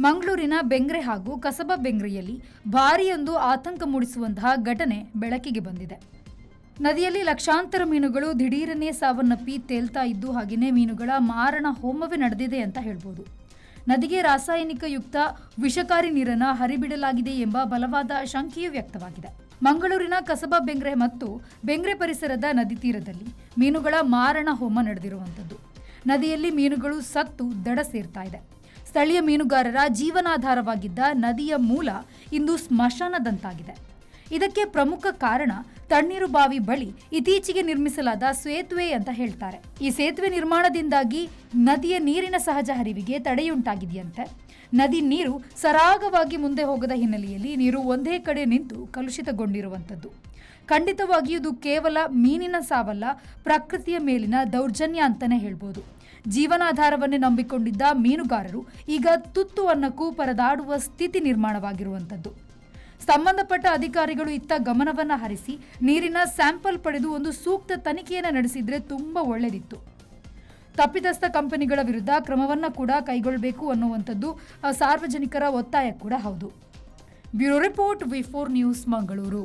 ಮಂಗಳೂರಿನ ಬೆಂಗ್ರೆ ಹಾಗೂ ಕಸಬಾ ಬೆಂಗ್ರೆಯಲ್ಲಿ ಭಾರಿಯೊಂದು ಆತಂಕ ಮೂಡಿಸುವಂತಹ ಘಟನೆ ಬೆಳಕಿಗೆ ಬಂದಿದೆ. ನದಿಯಲ್ಲಿ ಲಕ್ಷಾಂತರ ಮೀನುಗಳು ದಿಢೀರನೇ ಸಾವನ್ನಪ್ಪಿ ತೇಲ್ತಾ ಇದ್ದು, ಹಾಗೆಯೇ ಮೀನುಗಳ ಮಾರಣ ಹೋಮವೇ ನಡೆದಿದೆ ಅಂತ ಹೇಳ್ಬೋದು. ನದಿಗೆ ರಾಸಾಯನಿಕ ಯುಕ್ತ ವಿಷಕಾರಿ ನೀರನ್ನು ಹರಿಬಿಡಲಾಗಿದೆ ಎಂಬ ಬಲವಾದ ಶಂಕೆಯೂ ವ್ಯಕ್ತವಾಗಿದೆ. ಮಂಗಳೂರಿನ ಕಸಬಾ ಬೆಂಗ್ರೆ ಮತ್ತು ಬೆಂಗ್ರೆ ಪರಿಸರದ ನದಿ ತೀರದಲ್ಲಿ ಮೀನುಗಳ ಮಾರಣ ಹೋಮ ನಡೆದಿರುವಂಥದ್ದು. ನದಿಯಲ್ಲಿ ಮೀನುಗಳು ಸತ್ತು ದಡ ಸೇರ್ತಾ ಇದೆ. ಸ್ಥಳೀಯ ಮೀನುಗಾರರ ಜೀವನಾಧಾರವಾಗಿದ್ದ ನದಿಯ ಮೂಲ ಇಂದು ಸ್ಮಶಾನದಂತಾಗಿದೆ. ಇದಕ್ಕೆ ಪ್ರಮುಖ ಕಾರಣ ತಣ್ಣೀರು ಬಾವಿ ಬಳಿ ಇತ್ತೀಚೆಗೆ ನಿರ್ಮಿಸಲಾದ ಸೇತುವೆ ಅಂತ ಹೇಳ್ತಾರೆ. ಈ ಸೇತುವೆ ನಿರ್ಮಾಣದಿಂದಾಗಿ ನದಿಯ ನೀರಿನ ಸಹಜ ಹರಿವಿಗೆ ತಡೆಯುಂಟಾಗಿದೆಯಂತೆ. ನದಿ ನೀರು ಸರಾಗವಾಗಿ ಮುಂದೆ ಹೋಗದ ಹಿನ್ನೆಲೆಯಲ್ಲಿ ನೀರು ಒಂದೇ ಕಡೆ ನಿಂತು ಕಲುಷಿತಗೊಂಡಿರುವಂಥದ್ದು. ಖಂಡಿತವಾಗಿಯೂ ಇದು ಕೇವಲ ಮೀನಿನ ಸಾವಲ್ಲ, ಪ್ರಕೃತಿಯ ಮೇಲಿನ ದೌರ್ಜನ್ಯ ಅಂತಾನೆ ಹೇಳ್ಬೋದು. ಜೀವನಾಧಾರವನ್ನೇ ನಂಬಿಕೊಂಡಿದ್ದ ಮೀನುಗಾರರು ಈಗ ತುತ್ತು ಅನ್ನಕ್ಕೂ ಪರದಾಡುವ ಸ್ಥಿತಿ ನಿರ್ಮಾಣವಾಗಿರುವಂಥದ್ದು. ಸಂಬಂಧಪಟ್ಟ ಅಧಿಕಾರಿಗಳು ಇತ್ತ ಗಮನವನ್ನು ಹರಿಸಿ ನೀರಿನ ಸ್ಯಾಂಪಲ್ ಪಡೆದು ಒಂದು ಸೂಕ್ತ ತನಿಖೆಯನ್ನು ನಡೆಸಿದ್ರೆ ತುಂಬ ಒಳ್ಳೆಯದಿತ್ತು. ತಪ್ಪಿತಸ್ಥ ಕಂಪನಿಗಳ ವಿರುದ್ಧ ಕ್ರಮವನ್ನು ಕೂಡ ಕೈಗೊಳ್ಳಬೇಕು ಅನ್ನುವಂಥದ್ದು ಸಾರ್ವಜನಿಕರ ಒತ್ತಾಯ ಕೂಡ ಹೌದು. Bureau report, V news, Mangaluru.